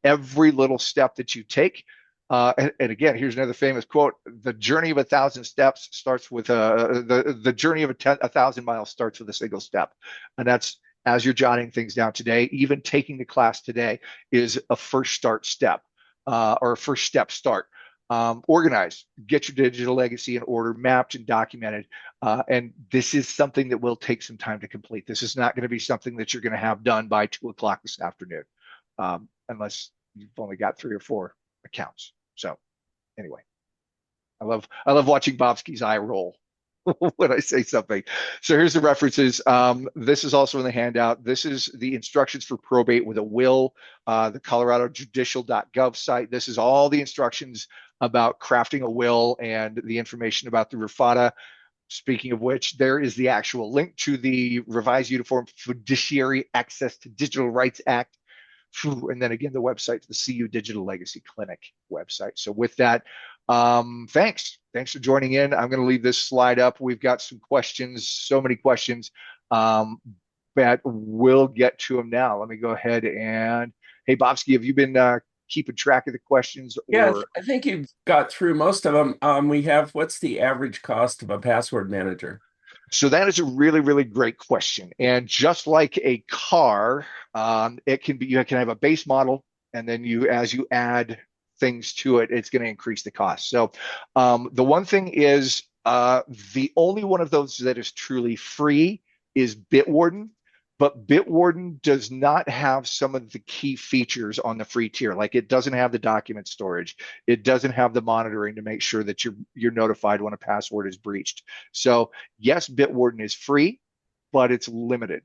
Every little step that you take, and again, here's another famous quote: "The journey of 1,000 steps starts with the journey of 1,000 miles starts with a single step," and that's as you're jotting things down today. Even taking the class today is a first step or a first step start. Organize, get your digital legacy in order, mapped and documented. And this is something that will take some time to complete. This is not going to be something that you're going to have done by 2 o'clock this afternoon, unless you've only got 3 or 4 accounts. So anyway, I love watching Bobski's eye roll when I say something. So here's the references. This is also in the handout. This is the instructions for probate with a will, the Colorado judicial.gov site. This is all the instructions about crafting a will and the information about the RFADA. Speaking of which, there is the actual link to the Revised Uniform Fiduciary Access to Digital Rights Act. And then again, the website, the CU Digital Legacy Clinic website. So with that, thanks for joining in. I'm going to leave this slide up. We've got some questions, so many questions, but we'll get to them now. Let me go ahead and, hey, Bobski, have you been keeping track of the questions? Yeah, Or I think you've got through most of them. We have, what's the average cost of a password manager? So that is a really, really great question. And just like a car, it can be, you can have a base model, and then as you add things to it, it's going to increase the cost. So the one thing is the only one of those that is truly free is Bitwarden, but Bitwarden does not have some of the key features on the free tier. Like, it doesn't have the document storage. It doesn't have the monitoring to make sure that you're notified when a password is breached. So yes, Bitwarden is free, but it's limited.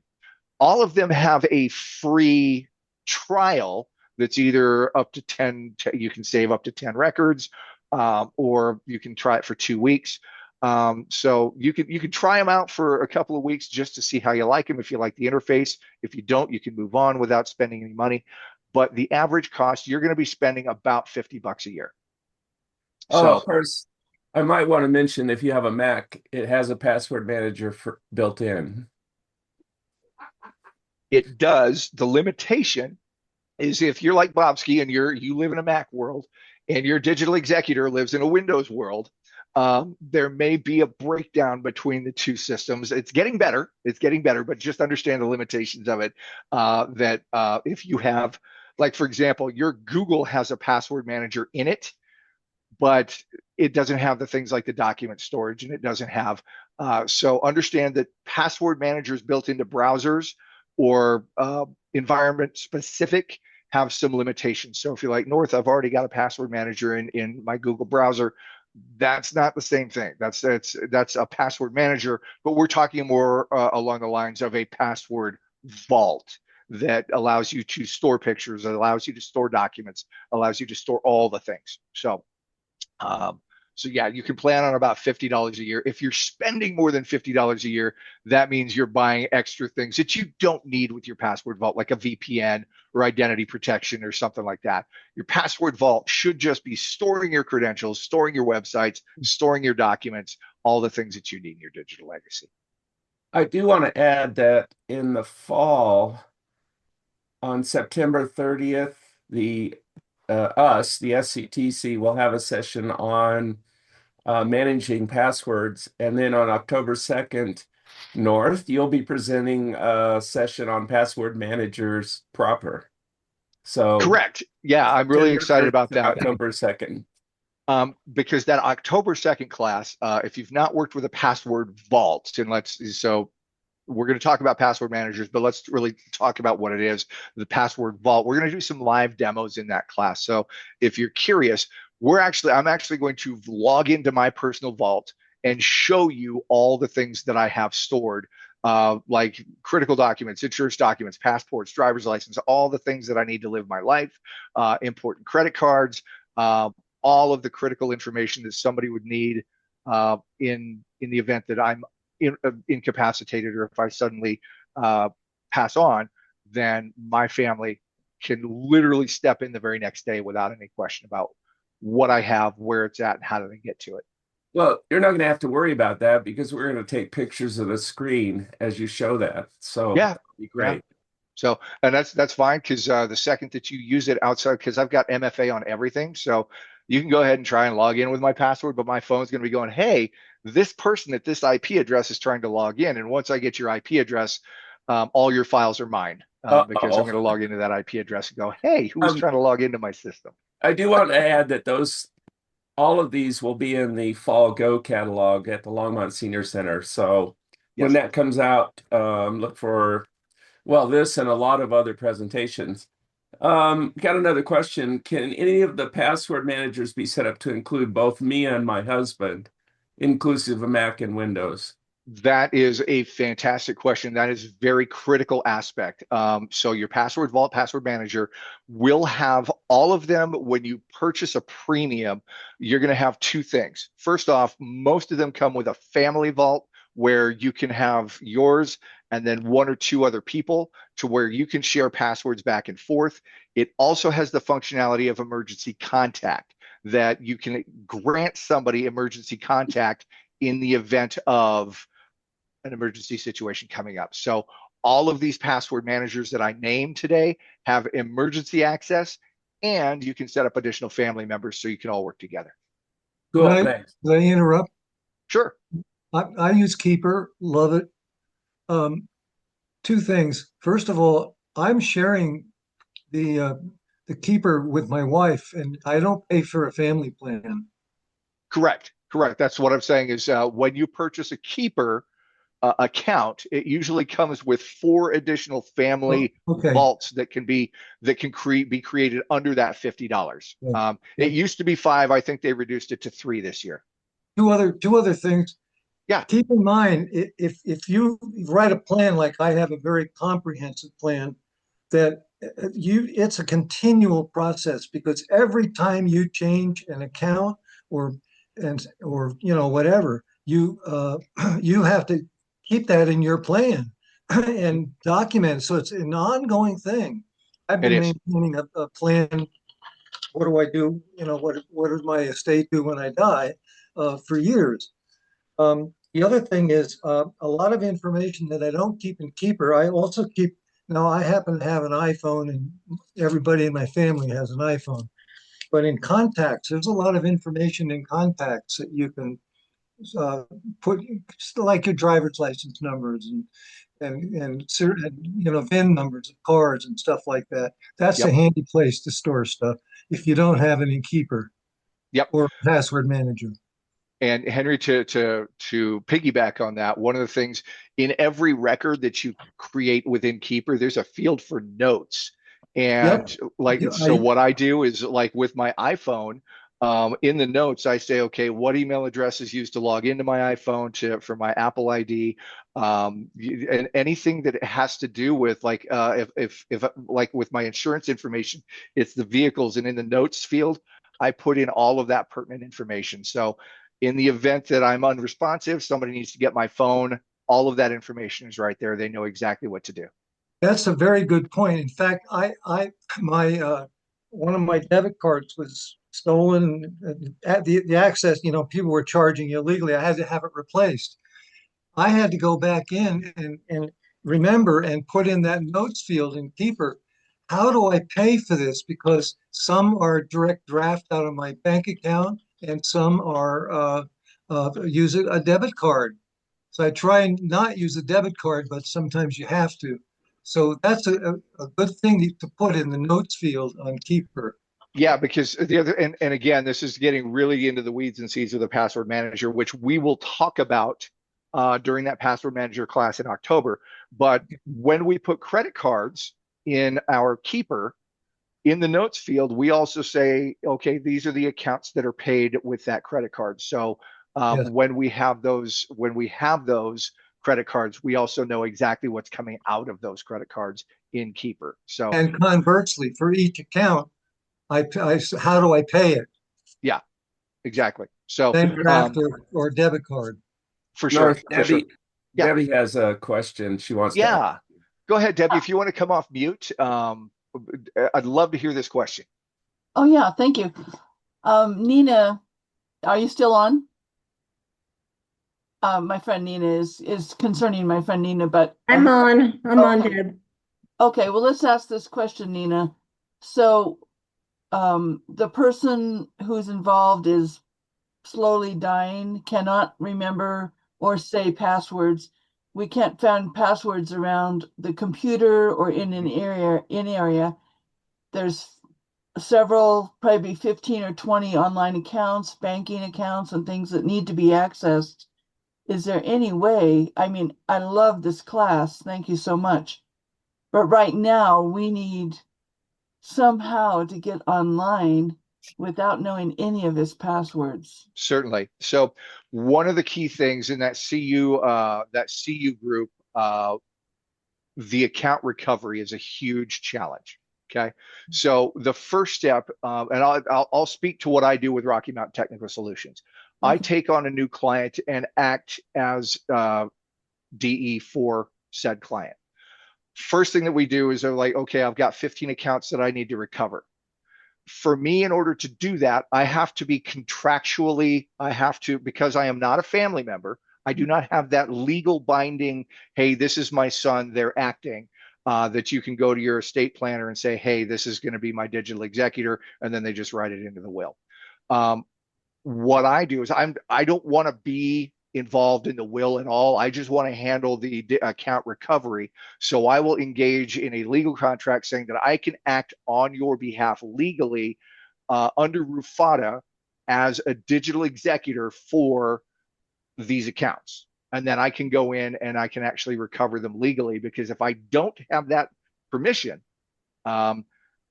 All of them have a free trial that's either up to 10, you can save up to 10 records, or you can try it for 2 weeks. So you can try them out for a couple of weeks just to see how you like them. If you like the interface, if you don't, you can move on without spending any money. But the average cost, you're going to be spending about $50 a year. Oh, of So course, I might want to mention, if you have a Mac, it has a password manager built in. it does. The limitation is if you're like Bobski and you live in a Mac world and your digital executor lives in a Windows world, there may be a breakdown between the two systems. It's getting better. It's getting better, but just understand the limitations of it. That if you have, like, for example, your Google has a password manager in it, but it doesn't have the things like the document storage, and it doesn't have. So understand that password managers built into browsers or environment specific have some limitations. So if you're like North, I've already got a password manager in my Google browser. That's not the same thing. That's a password manager, but we're talking more along the lines of a password vault that allows you to store pictures, allows you to store documents, allows you to store all the things. Um, so yeah, you can plan on about $50 a year. If you're spending more than $50 a year, that means you're buying extra things that you don't need with your password vault, like a VPN or identity protection or something like that. Your password vault should just be storing your credentials, storing your websites, storing your documents, all the things that you need in your digital legacy. I do want to add that in the fall, on September 30th, the SCTC, will have a session on managing passwords. And then on October 2nd, North, you'll be presenting a session on password managers proper. So Correct. Yeah, I'm really September excited 30th about and that. October 2nd. Because that October 2nd class, if you've not worked with a password vault, and so we're going to talk about password managers, but let's really talk about what it is, the password vault. We're going to do some live demos in that class. So if you're curious, I'm actually going to log into my personal vault and show you all the things that I have stored like critical documents, insurance documents, passports, driver's license, all the things that I need to live my life, important credit cards, uh, all of the critical information that somebody would need in the event that I'm incapacitated, or if I suddenly uh, pass on, then my family can literally step in the very next day without any question about what I have, where it's at, and how do I get to it. Well, you're not going to have to worry about that because we're going to take pictures of the screen as you show that. So Yeah, that'll be yeah. great. So, and that's fine because the second that you use it outside, because I've got MFA on everything, so you can go ahead and try and log in with my password, but my phone's going to be going, hey, this person at this IP address is trying to log in, and once I get your IP address, all your files are mine because I'm Uh-oh. going to log into that IP address and go, hey, who was Um, trying to log into my system? I do want to add that all of these will be in the Fall Go catalog at the Longmont Senior Center. So when Yes. that comes out, look for, well, this and a lot of other presentations. Got another question. Can any of the password managers be set up to include both me and my husband, inclusive of Mac and Windows? That is a fantastic question. That is a very critical aspect. So your password vault, password manager will have all of them. When you purchase a premium, you're going to have two things. First off, most of them come with a family vault where you can have yours and then one or two other people to where you can share passwords back and forth. It also has the functionality of emergency contact that you can grant somebody emergency contact in the event of an emergency situation coming up. So all of these password managers that I named today have emergency access, and you can set up additional family members so you can all work together. Can Cool, I, thanks. can I interrupt? Sure. I use Keeper, love it. Um, Two things. First of all, I'm sharing the Keeper with my wife, and I don't pay for a family plan. Correct. Correct. That's what I'm saying is when you purchase a keeper account, it usually comes with four additional Oh, family okay. vaults that can be created under that $50. Yeah. It Yeah. used to be five. I think they reduced it to three this year. Two other things. Yeah, Keep in mind, if you write a plan like I have a very comprehensive plan, that it's a continual process because every time you change an account or or whatever, you have to keep that in your plan and document it. So it's an ongoing thing. I've it been is. maintaining a plan. What do I do? What does my estate do when I die? For years. The other thing is a lot of information that I don't keep in Keeper. I also keep. Now I happen to have an iPhone, and everybody in my family has an iPhone. But in contacts, there's a lot of information in contacts that you can uh, put, like your driver's license numbers and certain VIN numbers of cars and stuff like that. That's a Yep. handy place to store stuff if you don't have any Keeper Yep. or password manager. And Henry, to piggyback on that, one of the things in every record that you create within Keeper, there's a field for notes. Yep. And like, so I what I do is like with my iPhone, in the notes, I say, okay, what email address is used to log into my iPhone to for my Apple ID, and anything that it has to do with like if like with my insurance information, it's the vehicles, and in the notes field, I put in all of that pertinent information. So in the event that I'm unresponsive, somebody needs to get my phone, all of that information is right there. They know exactly what to do. That's a very good point. In fact, my one of my debit cards was stolen. At the access, people were charging illegally. I had to have it replaced. I had to go back in and remember and put in that notes field in Keeper. How do I pay for this? Because some are direct draft out of my bank account, and some are use a debit card. So I try and not use a debit card, but sometimes you have to. So that's a good thing to put in the notes field on Keeper. Yeah, because the other, and again, this is getting really into the weeds and seeds of the password manager, which we will talk about during that password manager class in October. But when we put credit cards in our keeper, in the notes field, we also say, okay, these are the accounts that are paid with that credit card. So Yes. when we have those, credit cards, we also know exactly what's coming out of those credit cards in Keeper. So, And conversely, for each account, how do I pay it? yeah, exactly. So, Same draft or debit card. for sure, North, for sure. Yeah, Debbie has a question she wants to ask. yeah. Go ahead, Debbie. If you want to come off mute, I'd love to hear this question. Oh, yeah, thank you. Nina, are you still on? My friend Nina is concerning my friend Nina, but I'm on, okay. Deb. Okay, well, let's ask this question, Nina. So, the person who's involved is slowly dying, cannot remember or say passwords. We can't find passwords around the computer or in an area. There's several, probably 15 or 20 online accounts, banking accounts, and things that need to be accessed. Is there any way? I mean, I love this class. Thank you so much. But right now, we need somehow to get online without knowing any of his passwords. Certainly. So one of the key things in that CU group, the account recovery is a huge challenge. Okay. So the first step, and I'll speak to what I do with Rocky Mountain Technical Solutions. I take on a new client and act as DE for said client. First thing that we do is they're like, okay, I've got 15 accounts that I need to recover. For me, in order to do that, I have to be contractually, because I am not a family member, I do not have that legal binding, hey, this is my son, they're acting, that you can go to your estate planner and say, hey, this is going to be my digital executor, and then they just write it into the will. What I do is I don't want to be involved in the will at all. I just want to handle the account recovery. So I will engage in a legal contract saying that I can act on your behalf legally under Rufata as a digital executor for these accounts. And then I can go in and I can actually recover them legally, because if I don't have that permission,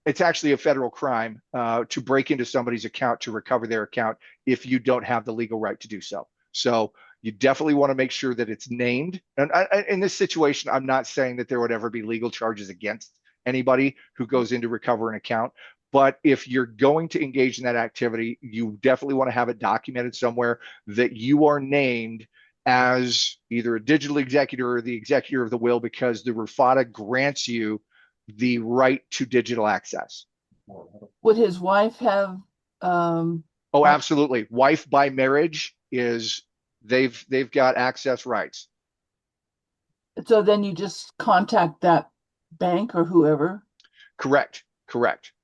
it's actually a federal crime to break into somebody's account to recover their account if you don't have the legal right to do so. So you definitely want to make sure that it's named. And in this situation, I'm not saying that there would ever be legal charges against anybody who goes in to recover an account. But if you're going to engage in that activity, you definitely want to have it documented somewhere that you are named as either a digital executor or the executor of the will, because the Rufata grants you the right to digital access. Would his wife have? Oh, absolutely. Wife by marriage is they've got access rights. So then you just contact that bank or whoever. Correct.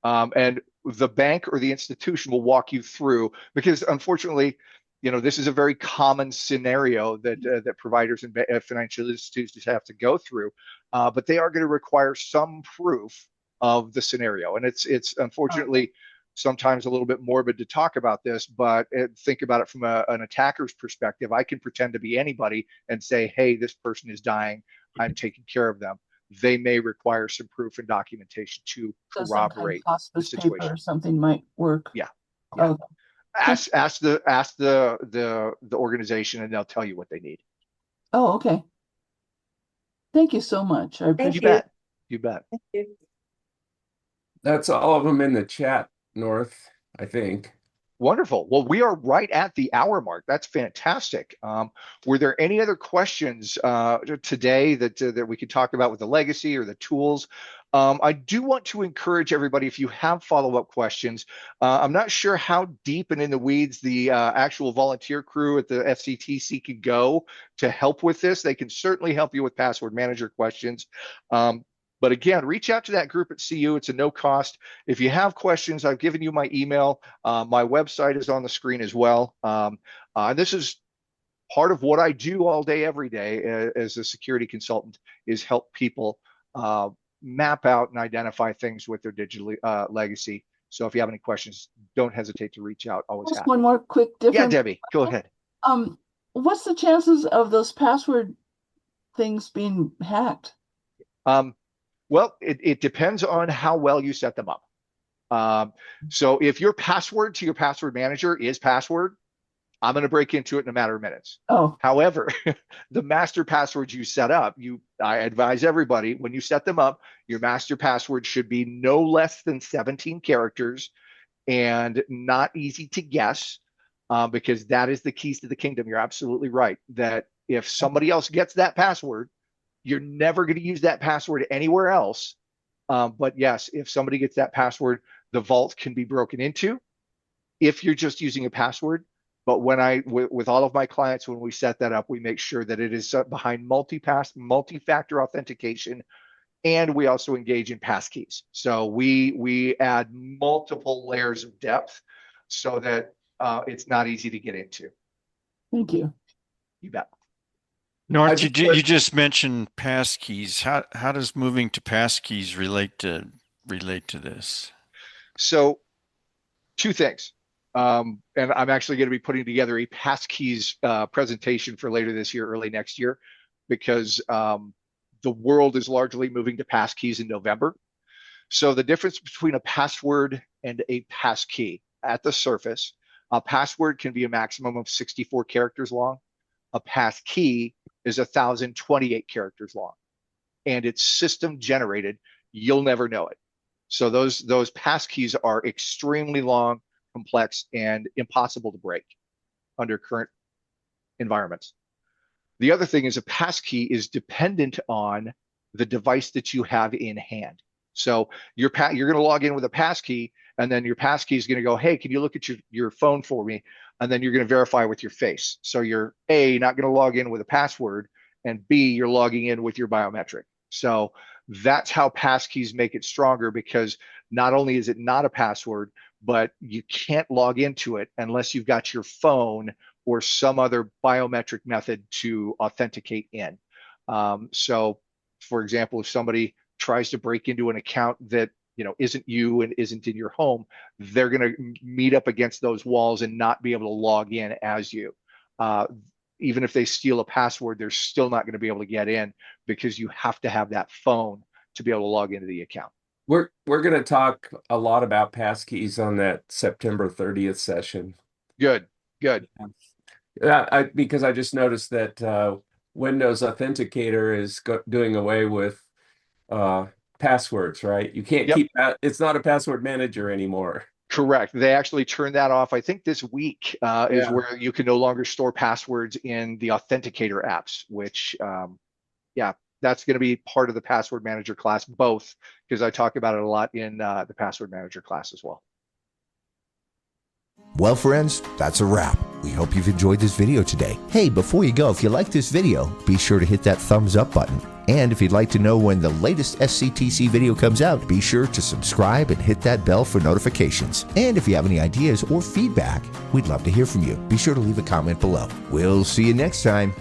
And the bank or the institution will walk you through, because unfortunately, this is a very common scenario that providers and financial institutions have to go through, but they are going to require some proof of the scenario. And it's unfortunately sometimes a little bit morbid to talk about this, but think about it from an attacker's perspective. I can pretend to be anybody and say, hey, this person is dying, I'm taking care of them. They may require some proof and documentation to corroborate the situation. Or something might work. Yeah. Okay. Ask the organization and they'll tell you what they need. Oh, okay. Thank you so much. I appreciate it. You bet. Thank you. That's all of them in the chat, North, I think. Wonderful. Well, we are right at the hour mark. That's fantastic. Were there any other questions today that we could talk about with the legacy or the tools? I do want to encourage everybody, if you have follow-up questions, I'm not sure how deep and in the weeds the actual volunteer crew at the FCTC could go to help with this. They can certainly help you with password manager questions. But again, reach out to that group at CU. It's a no cost. If you have questions, I've given you my email. My website is on the screen as well. This is part of what I do all day, every day as a security consultant, is help people map out and identify things with their digital legacy. So if you have any questions, don't hesitate to reach out. Always just happy. one more quick different. Yeah, Debbie, go ahead. What's the chances of those password things being hacked? Well, it depends on how well you set them up. So if your password to your password manager is password, I'm going to break into it in a matter of minutes. Oh, However, the master passwords you set up, I advise everybody when you set them up, your master password should be no less than 17 characters and not easy to guess, because that is the keys to the kingdom. You're absolutely right that if somebody else gets that password, you're never going to use that password anywhere else. But yes, if somebody gets that password, the vault can be broken into if you're just using a password. But with all of my clients, when we set that up, we make sure that it is behind multi-factor authentication, and we also engage in passkeys. So we add multiple layers of depth so that it's not easy to get into. thank you. You bet. North, you just mentioned passkeys. How does moving to passkeys relate to this? So, two things. And I'm actually going to be putting together a passkeys presentation for later this year, early next year, because the world is largely moving to passkeys in November. So the difference between a password and a passkey at the surface, a password can be a maximum of 64 characters long. A passkey is 1,028 characters long, and it's system generated. You'll never know it. So those passkeys are extremely long, complex, and impossible to break under current environments. The other thing is a passkey is dependent on the device that you have in hand. So you're going to log in with a passkey, and then your passkey is going to go, hey, can you look at your phone for me? And then you're going to verify with your face. So you're A, not going to log in with a password, and B, you're logging in with your biometric. So that's how passkeys make it stronger, because not only is it not a password, but you can't log into it unless you've got your phone or some other biometric method to authenticate in. So, for example, if somebody tries to break into an account that isn't you and isn't in your home, they're going to meet up against those walls and not be able to log in as you. Even if they steal a password, they're still not going to be able to get in, because you have to have that phone to be able to log into the account. We're going to talk a lot about passkeys on that September 30th session. Good. Because I just noticed that Windows Authenticator is doing away with passwords, right? You can't keep that. It's not a password manager anymore. Correct. They actually turned that off. I think this week is where you can no longer store passwords in the Authenticator apps, which, that's going to be part of the password manager class, both, because I talk about it a lot in the password manager class as well. Well, friends, that's a wrap. We hope you've enjoyed this video today. Hey, before you go, if you like this video, be sure to hit that thumbs up button. And if you'd like to know when the latest SCTC video comes out, be sure to subscribe and hit that bell for notifications. And if you have any ideas or feedback, we'd love to hear from you. Be sure to leave a comment below. We'll see you next time.